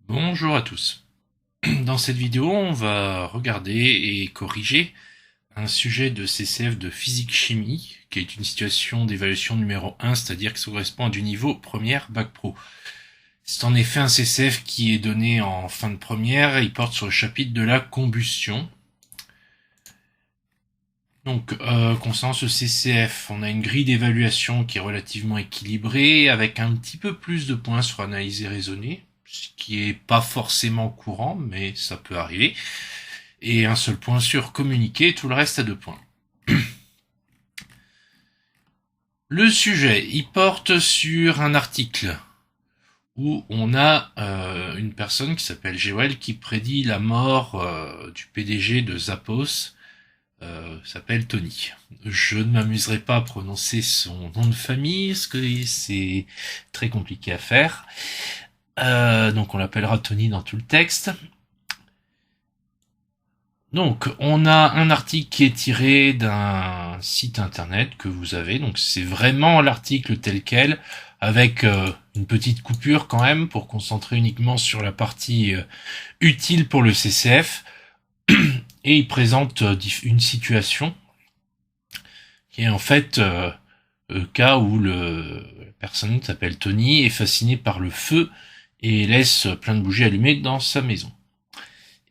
Bonjour à tous. Dans cette vidéo, on va regarder et corriger un sujet de CCF de physique-chimie, qui est une situation d'évaluation numéro 1, c'est-à-dire que ça correspond à du niveau première bac pro. C'est en effet un CCF qui est donné en fin de première, et il porte sur le chapitre de la combustion. Donc, concernant ce CCF, on a une grille d'évaluation qui est relativement équilibrée, avec un petit peu plus de points sur analyse et raisonner, ce qui est pas forcément courant, mais ça peut arriver. Et un seul point sur communiquer, tout le reste à 2 points. Le sujet, il porte sur un article où on a une personne qui s'appelle Jewel qui prédit la mort du PDG de Zappos, s'appelle Tony. Je ne m'amuserai pas à prononcer son nom de famille, parce que c'est très compliqué à faire. Donc on l'appellera Tony dans tout le texte. Donc, on a un article qui est tiré d'un site internet que vous avez. Donc, c'est vraiment l'article tel quel, avec une petite coupure quand même pour concentrer uniquement sur la partie utile pour le CCF. Et il présente une situation qui est en fait le cas où la personne qui s'appelle Tony est fasciné par le feu et laisse plein de bougies allumées dans sa maison.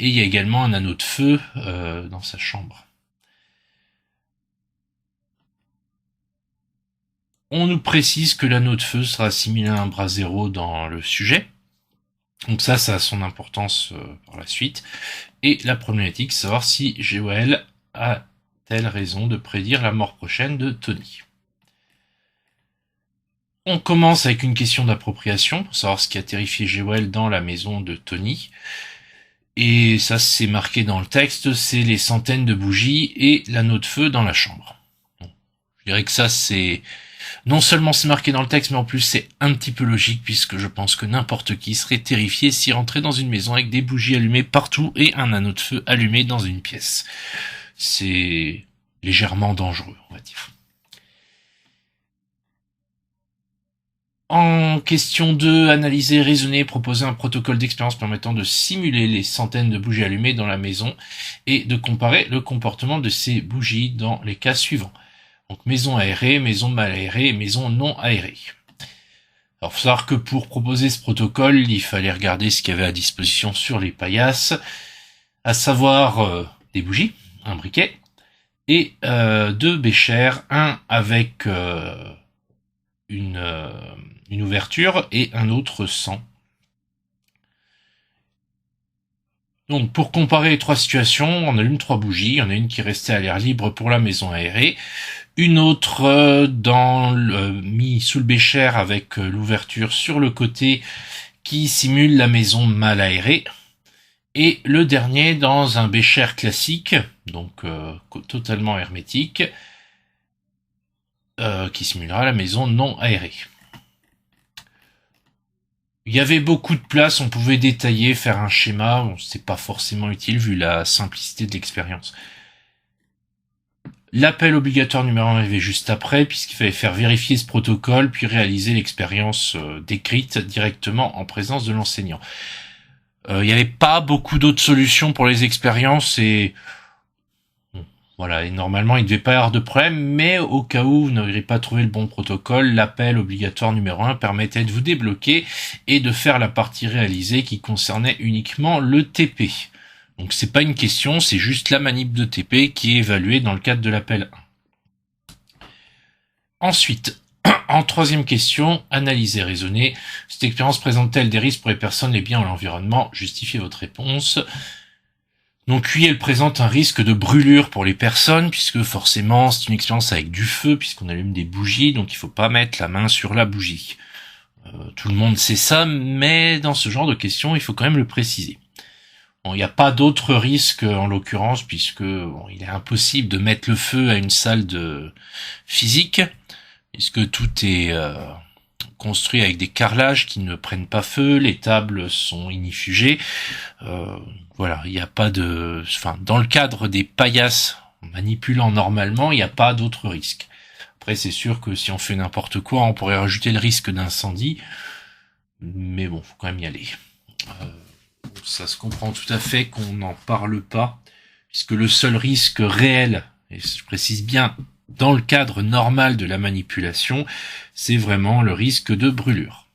Et il y a également un anneau de feu dans sa chambre. On nous précise que l'anneau de feu sera assimilé à un bras zéro dans le sujet. Donc ça a son importance par la suite. Et la problématique, c'est savoir si Jewel a-t-elle raison de prédire la mort prochaine de Tony. On commence avec une question d'appropriation pour savoir ce qui a terrifié Jewel dans la maison de Tony. Et ça, c'est marqué dans le texte, c'est les centaines de bougies et l'anneau de feu dans la chambre. Bon, je dirais que ça, c'est... Non seulement c'est marqué dans le texte, mais en plus c'est un petit peu logique, puisque je pense que n'importe qui serait terrifié s'il rentrait dans une maison avec des bougies allumées partout et un anneau de feu allumé dans une pièce. C'est légèrement dangereux, on va dire. En question 2, analyser, raisonner, proposer un protocole d'expérience permettant de simuler les centaines de bougies allumées dans la maison et de comparer le comportement de ces bougies dans les cas suivants. Donc maison aérée, maison mal aérée et maison non aérée. Alors faut savoir que pour proposer ce protocole, il fallait regarder ce qu'il y avait à disposition sur les paillasses, à savoir des bougies, un briquet, et 2 béchers, un avec une ouverture et un autre sans. Donc pour comparer les 3 situations, on allume 3 bougies. Il y en a une qui restait à l'air libre pour la maison aérée, une autre mis sous le bécher avec l'ouverture sur le côté qui simule la maison mal aérée, et le dernier dans un bécher classique, donc totalement hermétique, qui simulera la maison non aérée. Il y avait beaucoup de place, on pouvait détailler, faire un schéma, bon, c'est pas forcément utile vu la simplicité de l'expérience. L'appel obligatoire numéro 1 arrivait juste après, puisqu'il fallait faire vérifier ce protocole, puis réaliser l'expérience décrite directement en présence de l'enseignant. Il n'y avait pas beaucoup d'autres solutions pour les expériences, et voilà, et normalement, il ne devait pas y avoir de problème, mais au cas où vous n'auriez pas trouvé le bon protocole, l'appel obligatoire numéro 1 permettait de vous débloquer et de faire la partie réalisée qui concernait uniquement le TP. Donc c'est pas une question, c'est juste la manip de TP qui est évaluée dans le cadre de l'appel 1. Ensuite, en 3e question, analyser, raisonner. Cette expérience présente-t-elle des risques pour les personnes, les biens ou l'environnement? Justifiez votre réponse. Donc oui, elle présente un risque de brûlure pour les personnes, puisque forcément c'est une expérience avec du feu, puisqu'on allume des bougies, donc il faut pas mettre la main sur la bougie. Tout le monde sait ça, mais dans ce genre de questions, il faut quand même le préciser. Bon, il n'y a pas d'autres risques en l'occurrence, puisque il est impossible de mettre le feu à une salle de physique, puisque tout est construit avec des carrelages qui ne prennent pas feu, les tables sont ignifugées. Voilà, il n'y a pas de... Enfin, dans le cadre des paillasses manipulant normalement, il n'y a pas d'autres risques. Après, c'est sûr que si on fait n'importe quoi, on pourrait rajouter le risque d'incendie. Mais bon, faut quand même y aller. ça se comprend tout à fait qu'on n'en parle pas, puisque le seul risque réel, et je précise bien, dans le cadre normal de la manipulation, c'est vraiment le risque de brûlure.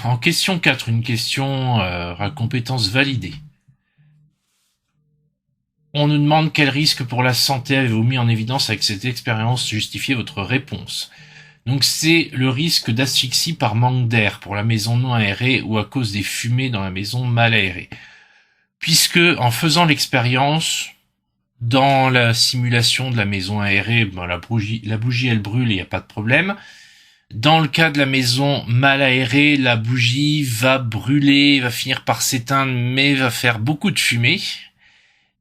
En question 4, une question à compétence validée. On nous demande quel risque pour la santé avez-vous mis en évidence avec cette expérience, justifiez votre réponse. Donc c'est le risque d'asphyxie par manque d'air pour la maison non aérée ou à cause des fumées dans la maison mal aérée. Puisque en faisant l'expérience, dans la simulation de la maison aérée, la bougie elle brûle et il n'y a pas de problème. Dans le cas de la maison mal aérée, la bougie va brûler, va finir par s'éteindre, mais va faire beaucoup de fumée.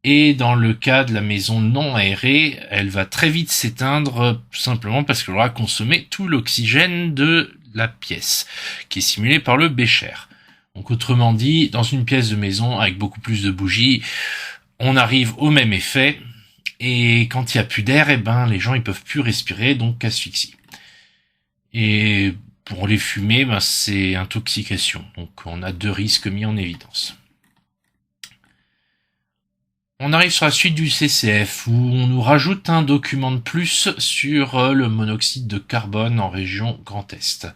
Et dans le cas de la maison non aérée, elle va très vite s'éteindre, tout simplement parce qu'elle aura consommé tout l'oxygène de la pièce, qui est simulée par le Bécher. Donc autrement dit, dans une pièce de maison avec beaucoup plus de bougies, on arrive au même effet, et quand il n'y a plus d'air, les gens ils peuvent plus respirer, donc asphyxie. Et pour les fumées, c'est intoxication. Donc on a 2 risques mis en évidence. On arrive sur la suite du CCF, où on nous rajoute un document de plus sur le monoxyde de carbone en région Grand Est.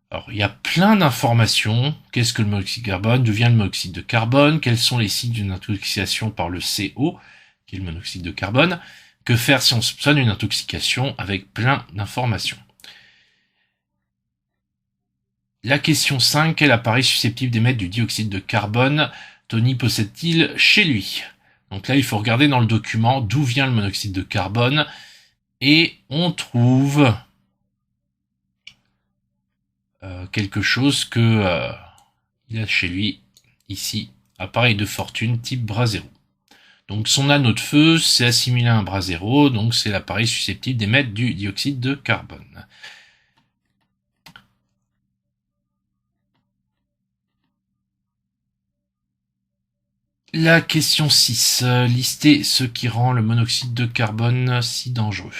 Alors, il y a plein d'informations. Qu'est-ce que le monoxyde de carbone? D'où vient le monoxyde de carbone? Quels sont les signes d'une intoxication par le CO, qui est le monoxyde de carbone? Que faire si on soupçonne une intoxication? Avec plein d'informations. La question 5, quel appareil susceptible d'émettre du dioxyde de carbone Tony possède-t-il chez lui? Donc là, il faut regarder dans le document d'où vient le monoxyde de carbone. Et on trouve quelque chose que il a chez lui, ici, appareil de fortune type Brasero. Donc son anneau de feu, c'est assimilé à un Brasero, donc c'est l'appareil susceptible d'émettre du dioxyde de carbone. La question 6. Listez ce qui rend le monoxyde de carbone si dangereux.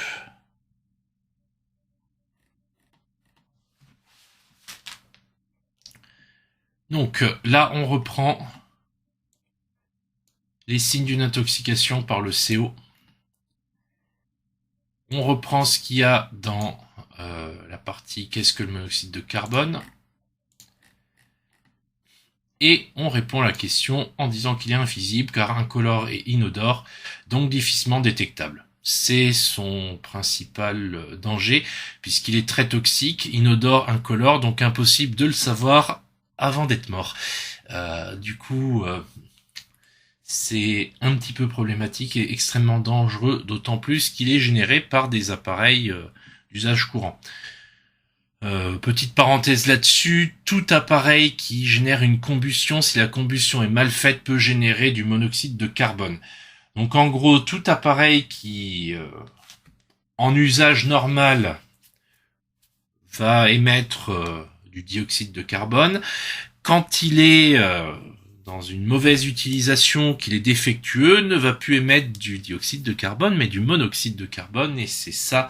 Donc là, on reprend les signes d'une intoxication par le CO. On reprend ce qu'il y a dans la partie qu'est-ce que le monoxyde de carbone. Et on répond à la question en disant qu'il est invisible car incolore et inodore, donc difficilement détectable. C'est son principal danger puisqu'il est très toxique, inodore, incolore, donc impossible de le savoir avant d'être mort. Du coup, c'est un petit peu problématique et extrêmement dangereux, d'autant plus qu'il est généré par des appareils d'usage courant. Petite parenthèse là-dessus, tout appareil qui génère une combustion, si la combustion est mal faite, peut générer du monoxyde de carbone. Donc en gros, tout appareil qui, en usage normal, va émettre du dioxyde de carbone, quand il est dans une mauvaise utilisation, qu'il est défectueux, ne va plus émettre du dioxyde de carbone, mais du monoxyde de carbone, et c'est ça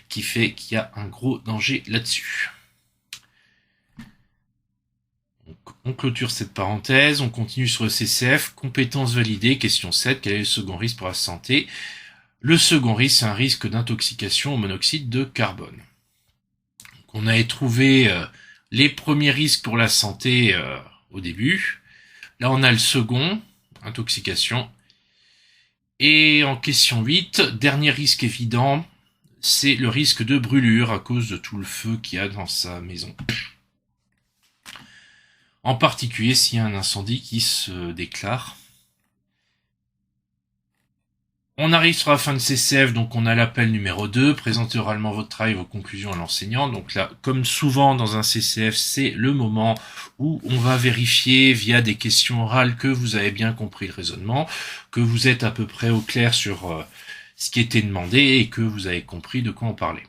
qui fait qu'il y a un gros danger là-dessus. Donc, on clôture cette parenthèse, on continue sur le CCF, compétences validées, question 7, quel est le second risque pour la santé? Le second risque, c'est un risque d'intoxication au monoxyde de carbone. Donc, on avait trouvé les premiers risques pour la santé au début. Là, on a le second, intoxication. Et en question 8, dernier risque évident, c'est le risque de brûlure à cause de tout le feu qu'il y a dans sa maison. En particulier s'il y a un incendie qui se déclare. On arrive sur la fin de CCF, donc on a l'appel numéro 2, présentez oralement votre travail et vos conclusions à l'enseignant. Donc là, comme souvent dans un CCF, c'est le moment où on va vérifier via des questions orales que vous avez bien compris le raisonnement, que vous êtes à peu près au clair sur ce qui était demandé et que vous avez compris de quoi on parlait.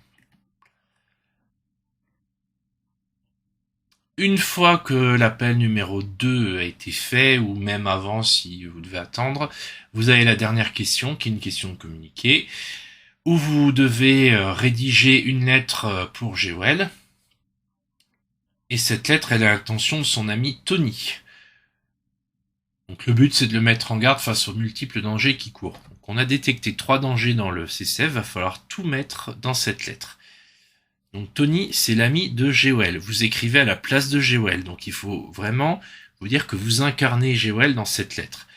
Une fois que l'appel numéro 2 a été fait, ou même avant si vous devez attendre, vous avez la dernière question, qui est une question de communiqué, où vous devez rédiger une lettre pour GOL. Et cette lettre, elle a l'intention de son ami Tony. Donc le but, c'est de le mettre en garde face aux multiples dangers qui courent. Donc on a détecté 3 dangers dans le CCF, va falloir tout mettre dans cette lettre. Donc Tony, c'est l'ami de Jewel. Vous écrivez à la place de Jewel. Donc il faut vraiment vous dire que vous incarnez Jewel dans cette lettre.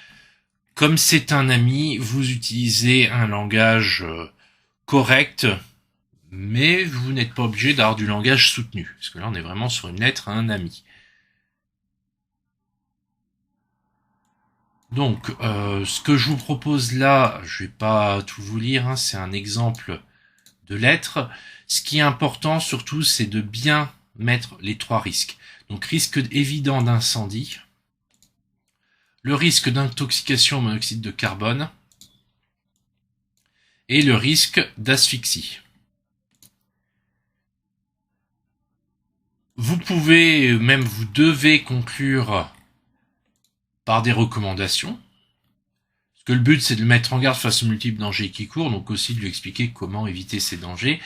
Comme c'est un ami, vous utilisez un langage correct, mais vous n'êtes pas obligé d'avoir du langage soutenu. Parce que là, on est vraiment sur une lettre à un ami. Donc, ce que je vous propose là, je vais pas tout vous lire, hein, c'est un exemple de lettre. Ce qui est important surtout, c'est de bien mettre les 3 risques. Donc, risque évident d'incendie, le risque d'intoxication au monoxyde de carbone et le risque d'asphyxie. Vous pouvez, même vous devez conclure par des recommandations. Parce que le but, c'est de le mettre en garde face aux multiples dangers qui courent, donc aussi de lui expliquer comment éviter ces dangers.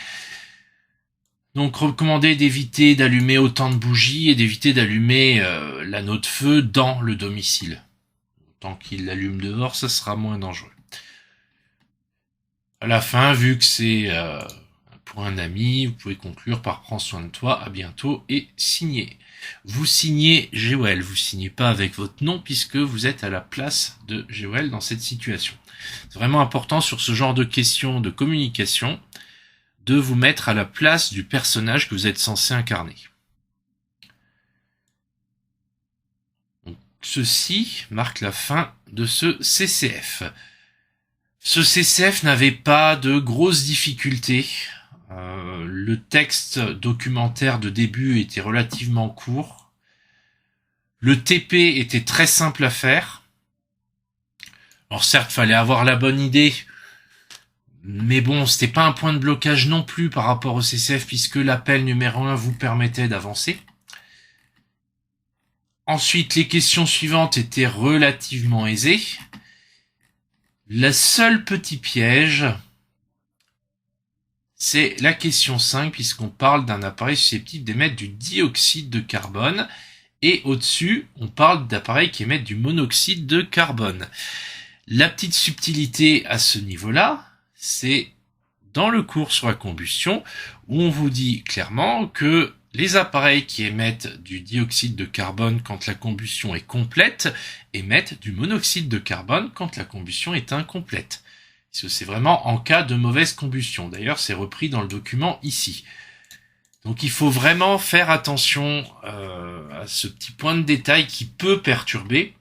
Donc, recommander d'éviter d'allumer autant de bougies et d'éviter d'allumer l'anneau de feu dans le domicile. Tant qu'il l'allume dehors, ça sera moins dangereux. À la fin, vu que c'est pour un ami, vous pouvez conclure par prends soin de toi, à bientôt et signer. Vous signez Jewel, vous signez pas avec votre nom puisque vous êtes à la place de Jewel dans cette situation. C'est vraiment important sur ce genre de questions de communication de vous mettre à la place du personnage que vous êtes censé incarner. Donc, ceci marque la fin de ce CCF. Ce CCF n'avait pas de grosses difficultés. Le texte documentaire de début était relativement court. Le TP était très simple à faire. Alors certes, fallait avoir la bonne idée, mais bon, c'était pas un point de blocage non plus par rapport au CCF puisque l'appel numéro 1 vous permettait d'avancer. Ensuite, les questions suivantes étaient relativement aisées. Le seul petit piège, c'est la question 5, puisqu'on parle d'un appareil susceptible d'émettre du dioxyde de carbone, et au-dessus, on parle d'appareils qui émettent du monoxyde de carbone. La petite subtilité à ce niveau-là, c'est dans le cours sur la combustion, où on vous dit clairement que les appareils qui émettent du dioxyde de carbone quand la combustion est complète émettent du monoxyde de carbone quand la combustion est incomplète. C'est vraiment en cas de mauvaise combustion. D'ailleurs, c'est repris dans le document ici. Donc il faut vraiment faire attention à ce petit point de détail qui peut perturber,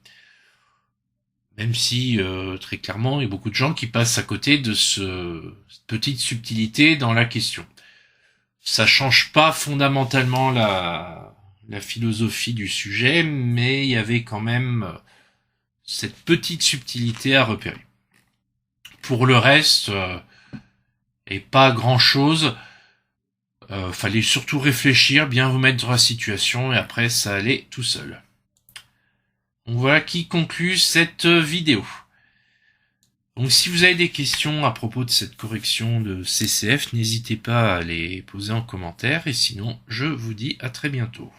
même si très clairement, il y a beaucoup de gens qui passent à côté de cette petite subtilité dans la question. Ça change pas fondamentalement la philosophie du sujet, mais il y avait quand même cette petite subtilité à repérer. Pour le reste, et pas grand-chose. Fallait surtout réfléchir, bien vous mettre dans la situation, et après ça allait tout seul. Donc voilà qui conclut cette vidéo. Donc si vous avez des questions à propos de cette correction de CCF, n'hésitez pas à les poser en commentaire, et sinon je vous dis à très bientôt.